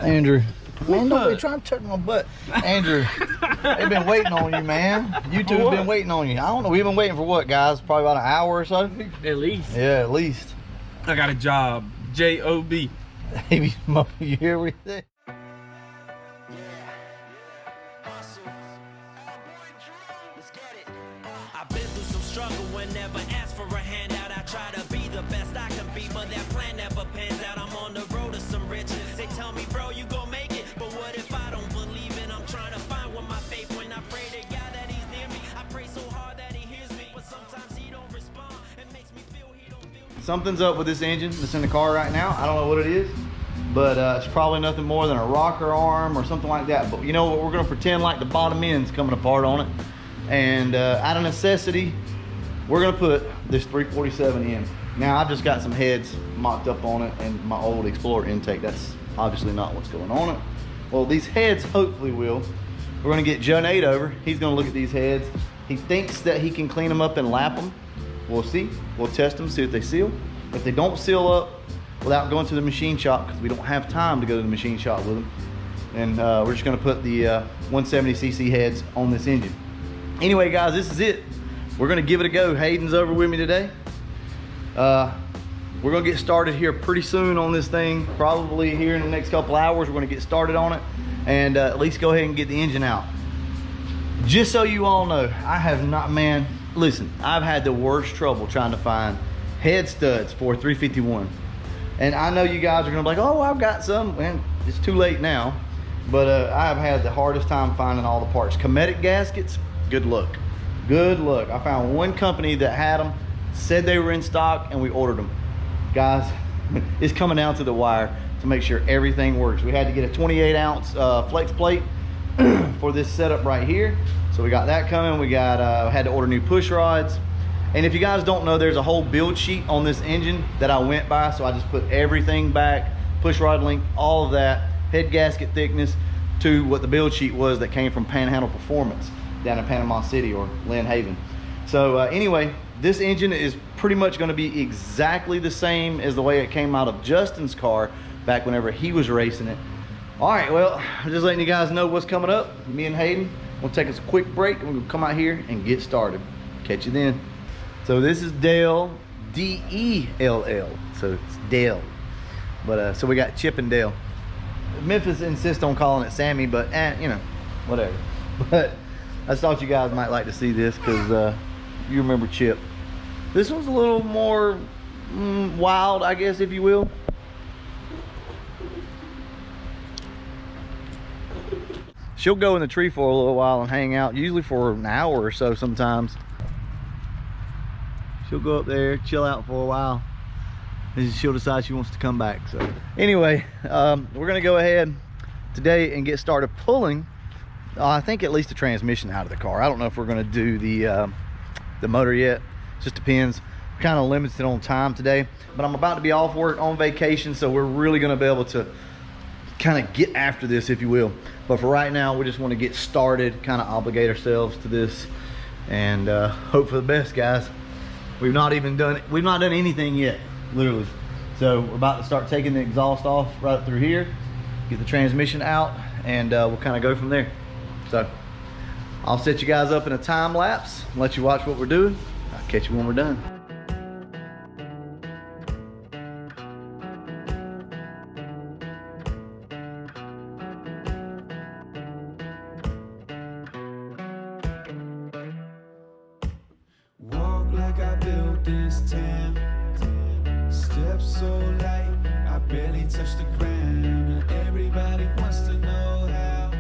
Andrew, man, don't be trying to touch my butt. Andrew, they've been waiting on you, man. You two have been waiting on you. I don't know. We've been waiting for what, guys? Probably about an hour or so? At least. Yeah, at least. I got a job. J-O-B. Baby Smoke, you hear what he said? I've been through some struggle and never asked for a handout. I try to be the best I can be, but that plan never pans out. I'm on the road to some riches. They tell me, bro, you gon' make it. But what if I don't believe it? I'm trying to find what my faith when I pray to God that he's near me. I pray so hard that he hears me, but sometimes he don't respond. It makes me feel he don't feel me. Something's up with this engine that's in the car right now. I don't know what it is, but it's probably nothing more than a rocker arm or something like that. But you know what? We're gonna pretend like the bottom end's coming apart on it. And out of necessity, we're gonna put this 347 in. Now I've just got some heads mocked up on it and my old Explorer intake. That's obviously not what's going on it. Well, these heads hopefully will. We're gonna get Joe Nate over. He's gonna look at these heads. He thinks that he can clean them up and lap them. We'll see. We'll test them, see if they seal. If they don't seal up without going to the machine shop, because we don't have time to go to the machine shop with them, and we're just gonna put the 170cc heads on this engine. Anyway, guys, this is it. We're gonna give it a go. Hayden's over with me today. We're gonna get started here pretty soon on this thing. Probably here in the next couple hours, we're gonna get started on it and at least go ahead and get the engine out. Just so you all know, I have not, man, listen, I've had the worst trouble trying to find head studs for a 351. And I know you guys are gonna be like, oh, I've got some. Man, it's too late now. But I've had the hardest time finding all the parts. Cometic gaskets, good luck. Good luck. I found one company that had them, said they were in stock, and we ordered them. Guys, it's coming down to the wire to make sure everything works. We had to get a 28-ounce flex plate for this setup right here. So we got that coming. We got had to order new push rods. And if you guys don't know, there's a whole build sheet on this engine that I went by. So I just put everything back, push rod length, all of that, head gasket thickness to what the build sheet was that came from Panhandle Performance down in Panama City or Lynn Haven. So anyway, this engine is pretty much going to be exactly the same as the way it came out of Justin's car back whenever he was racing it. All right, well, I'm just letting you guys know what's coming up. Me and Hayden, we'll take us a quick break and we'll come out here and get started. Catch you then. So this is Dale, D-E-L-L, so it's Dale. But so we got Chip and Dale. Memphis insists on calling it Sammy, but you know, whatever. But I thought you guys might like to see this because you remember Chip. This one's a little more wild, I guess, if you will. She'll go in the tree for a little while and hang out, usually for an hour or so sometimes. She'll go up there, chill out for a while, and she'll decide she wants to come back. So anyway, we're gonna go ahead today and get started pulling I think at least the transmission out of the car. I don't know if we're gonna do the motor yet. Just depends. We're kind of limited on time today, but I'm about to be off work on vacation, so we're really gonna be able to kind of get after this, if you will. But for right now, we just want to get started, kind of obligate ourselves to this, and hope for the best, guys. We've not done anything yet, literally. So we're about to start taking the exhaust off right up through here, get the transmission out, and we'll kind of go from there. So I'll set you guys up in a time lapse, let you watch what we're doing. I'll catch you when we're done. Walk like I built this town. Steps so light, I barely touch the ground. Everybody wants to know how.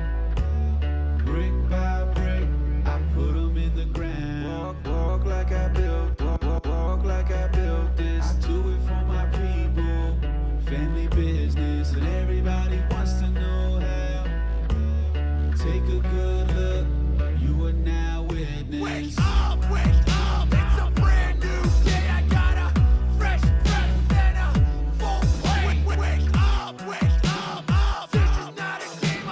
Brick by brick, I put them in the ground. Walk like I built, walk like I built this. I do it for my people, family business, and everybody wants to know how. Take a good look, you are now witness. Wake up, wake up, it's a brand new day. I got a fresh breath and a full plate. Wake up, up. This is not a game,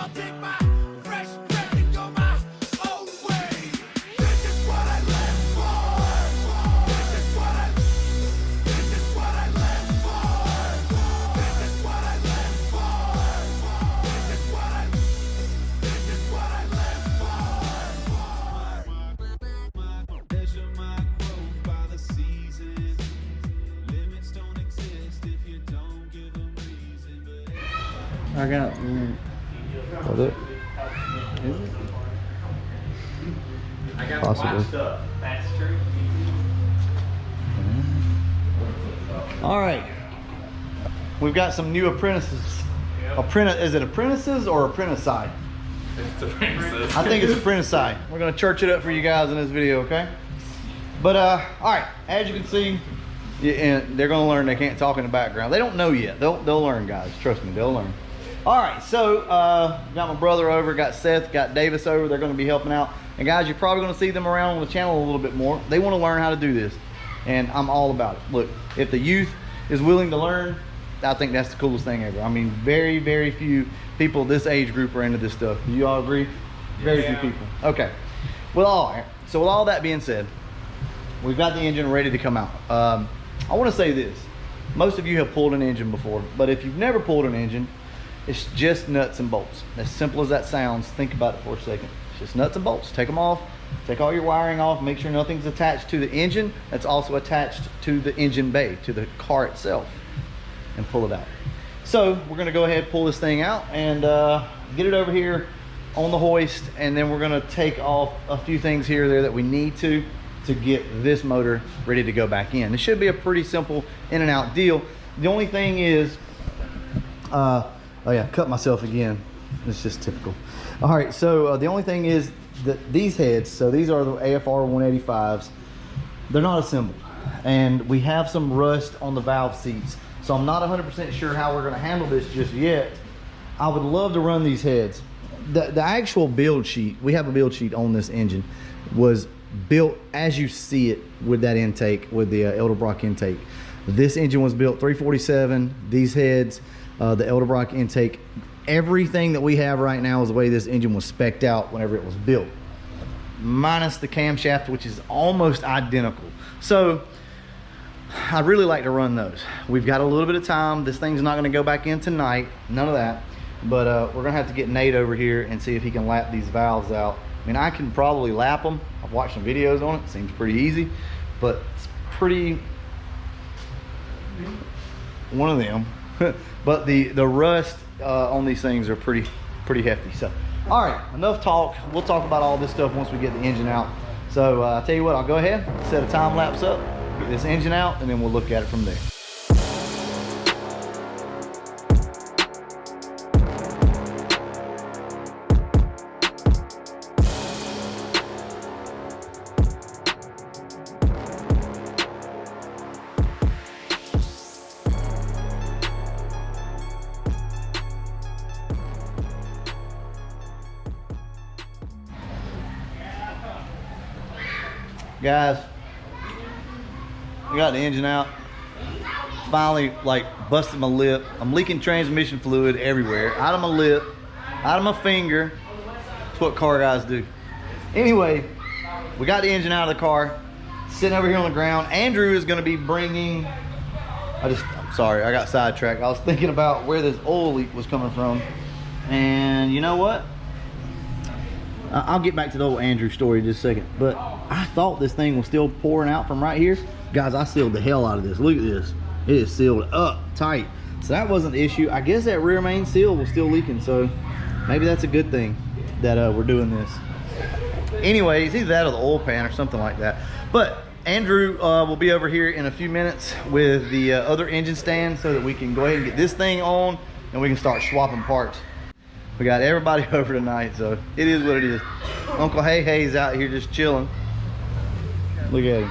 I got. Was it? I got Possibly. stuff. That's true. All right. We've got some new apprentices. Is it apprentices or apprenticide? It's the princess. I think it's apprenticide. We're gonna church it up for you guys in this video, okay? But all right, as you can see, and they're gonna learn. They can't talk in the background. They don't know yet. They'll learn, guys. Trust me, they'll learn. All right, so got my brother over, got Seth, got Davis over. They're gonna be helping out. And guys, you're probably gonna see them around on the channel a little bit more. They want to learn how to do this, and I'm all about it. Look, if the youth is willing to learn, I think that's the coolest thing ever. I mean, very, very few people this age group are into this stuff. Do you all agree? Very few people. Okay. Well, all right. So with all that being said, we've got the engine ready to come out. I want to say this. Most of you have pulled an engine before, but if you've never pulled an engine, it's just nuts and bolts. As simple as that sounds, think about it for a second. It's just nuts and bolts. Take them off. Take all your wiring off. Make sure nothing's attached to the engine that's also attached to the engine bay, to the car itself, and pull it out. So we're gonna go ahead, pull this thing out, and get it over here on the hoist, and then we're gonna take off a few things here or there that we need to get this motor ready to go back in. It should be a pretty simple in and out deal. The only thing is, oh yeah, cut myself again. It's just typical. All right, so the only thing is that these heads, so these are the AFR 185s, they're not assembled. And we have some rust on the valve seats. So I'm not 100% sure how we're gonna handle this just yet. I would love to run these heads. The actual build sheet, we have a build sheet on this engine, was built as you see it with that intake, with the Edelbrock intake. This engine was built 347, these heads, the Edelbrock intake. Everything that we have right now is the way this engine was spec'd out whenever it was built, minus the camshaft, which is almost identical. So I'd really like to run those. We've got a little bit of time. This thing's not gonna go back in tonight, none of that. But we're gonna have to get Nate over here and see if he can lap these valves out. I mean, I can probably lap them. I've watched some videos on it. Seems pretty easy, but it's pretty, one of them. But the rust on these things are pretty hefty. So, all right, enough talk. We'll talk about all this stuff once we get the engine out. So I'll tell you what, I'll go ahead, set a time lapse up, get this engine out, and then we'll look at it from there. Guys, I got the engine out. Finally, like, busted my lip. I'm leaking transmission fluid everywhere. Out of my lip, out of my finger. That's what car guys do. Anyway, we got the engine out of the car, sitting over here on the ground. Andrew is gonna be bringing, I'm sorry, I got sidetracked. I was thinking about where this oil leak was coming from. And you know what? I'll get back to the old Andrew story in just a second, but I thought this thing was still pouring out from right here. Guys, I sealed the hell out of this. Look at this. It is sealed up tight. So that wasn't the issue. I guess that rear main seal was still leaking, so maybe that's a good thing that we're doing this. Anyway, it's either that or the oil pan or something like that. But Andrew will be over here in a few minutes with the other engine stand so that we can go ahead and get this thing on and we can start swapping parts. We got everybody over tonight, so it is what it is. Uncle Hey Hey's out here just chilling. Look at him.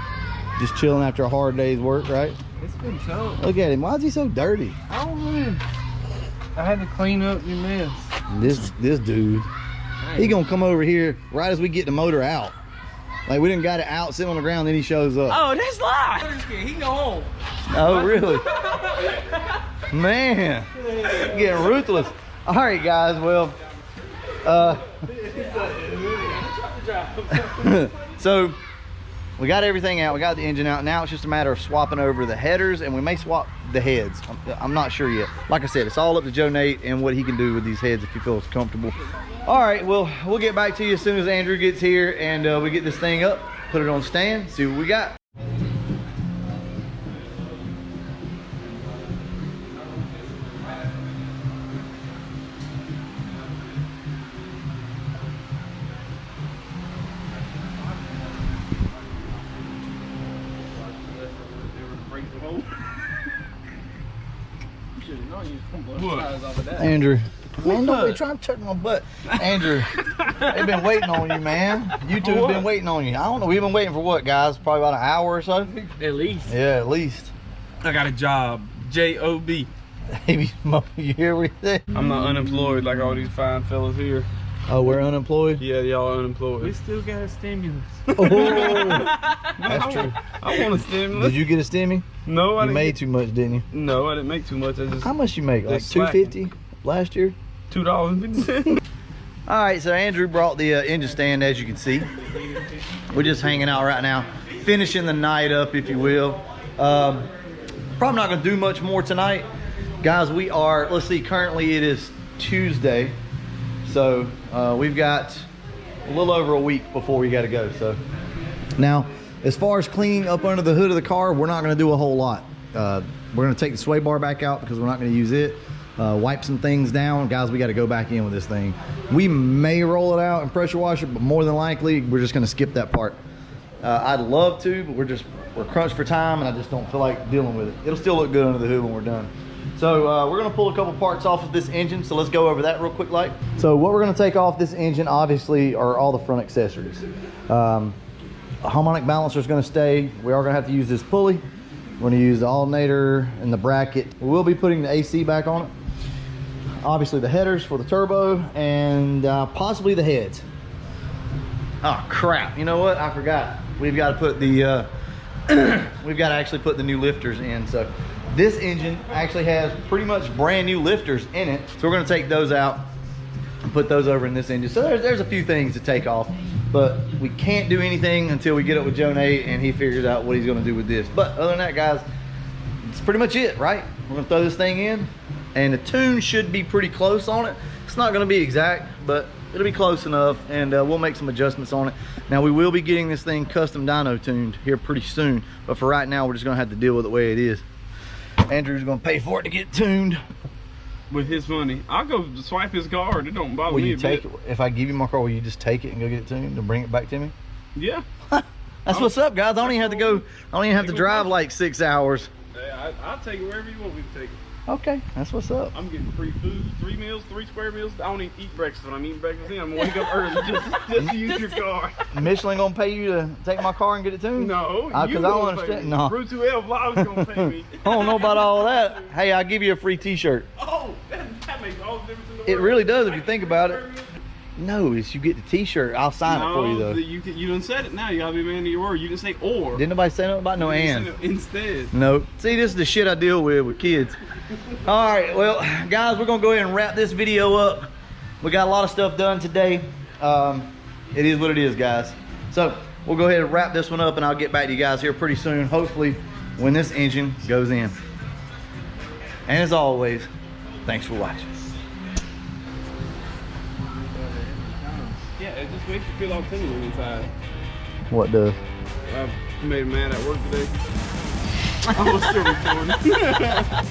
Just chilling after a hard day's work, right? It's been tough. Look at him. Why is he so dirty? I don't know. I had to clean up your mess. This dude, he gonna come over here right as we get the motor out. Like, we didn't got it out, sitting on the ground, then he shows up. Oh, that's lie. He can go home. Oh, really? Man, getting ruthless. All right, guys, well, so we got everything out, we got the engine out. Now it's just a matter of swapping over the headers, and we may swap the heads. I'm not sure yet. Like I said, it's all up to Joe Nate and what he can do with these heads if he feels comfortable. All right, well, we'll get back to you as soon as Andrew gets here and we get this thing up, put it on stand, see what we got. You should have known you was gonna blow What? the tires off of that. Andrew. Man, don't be trying to touch my butt. Andrew, they've been waiting on you, man. You two have been waiting on you. I don't know. We've been waiting for what, guys? Probably about an hour or so? At least. Yeah, at least. I got a job. J-O-B. Maybe you hear what he said? I'm not unemployed like all these fine fellas here. Oh, we're unemployed? Yeah, y'all We unemployed. still got a stimulus. Oh, that's true. I want a stimulus. Did you get a stimmy? No, I You didn't. made too much, didn't you? No, I didn't make too much. I just How much you make? Like Just slacking. $250 last year? $2.50. All right, so Andrew brought the engine stand, as you can see. We're just hanging out right now, finishing the night up, if you will. Probably not gonna do much more tonight. Guys, we are, let's see, currently it is Tuesday. So we've got a little over a week before we gotta go. So now, as far as cleaning up under the hood of the car, we're not gonna do a whole lot. We're gonna take the sway bar back out because we're not gonna use it. Wipe some things down. Guys, we got to go back in with this thing. We may roll it out and pressure wash it, but more than likely we're just going to skip that part. I'd love to, but we're crunched for time, and I just don't feel like dealing with it. It'll still look good under the hood when we're done. So we're going to pull a couple parts off of this engine, so let's go over that real quick. So what we're going to take off this engine obviously are all the front accessories. A harmonic balancer is going to stay. We are going to have to use this pulley. We're going to use the alternator and the bracket. We will be putting the AC back on it. Obviously the headers for the turbo, and possibly the heads. Oh crap, you know what, I forgot. We've got to put the we've got to actually put the new lifters in. So this engine actually has pretty much brand new lifters in it, so we're going to take those out and put those over in this engine. So there's a few things to take off, but we can't do anything until we get up with Joe Nate and he figures out what he's going to do with this. But other than that, guys, it's pretty much it, right? We're going to throw this thing in, and the tune should be pretty close on it. It's not going to be exact, but it'll be close enough, and we'll make some adjustments on it. Now, we will be getting this thing custom dyno tuned here pretty soon, but for right now, we're just going to have to deal with it the way it is. Andrew's going to pay for it to get tuned. With his money, I'll go swipe his card. It don't bother Will me you a take bit. it? If I give you my car, will you just take it and go get it tuned and bring it back to me? Yeah. That's what's up, guys. I don't even have to go. I don't even have to drive like 6 hours. I'll take it wherever you want me to take it. Okay, that's what's up. I'm getting free food, 3 meals, 3 square meals. I don't even eat breakfast when I'm eating breakfast. I'm gonna wake up early just to use your car. Michelin gonna pay you to take my car and get it tuned? No, Because you I don't gonna understand. pay me. No, Route 2L Vlogs gonna pay me. I don't know about all that. Hey, I'll give you a free T-shirt. Oh, that makes all the difference in the world. It really does if I you can think get about free it. meals. No, it's you get the T-shirt. I'll sign it for you though. You done said it now. You gotta be a man of your word. You didn't say or. Didn't nobody say nothing about no You and? said it instead. No. See, this is the shit I deal with kids. All right, well, guys, we're gonna go ahead and wrap this video up. We got a lot of stuff done today. It is what it is, guys. So we'll go ahead and wrap this one up, and I'll get back to you guys here pretty soon, hopefully when this engine goes in. And as always, thanks for watching. Yeah, it just makes you feel all tingling inside. What does? I made him mad at work today. I was still recording.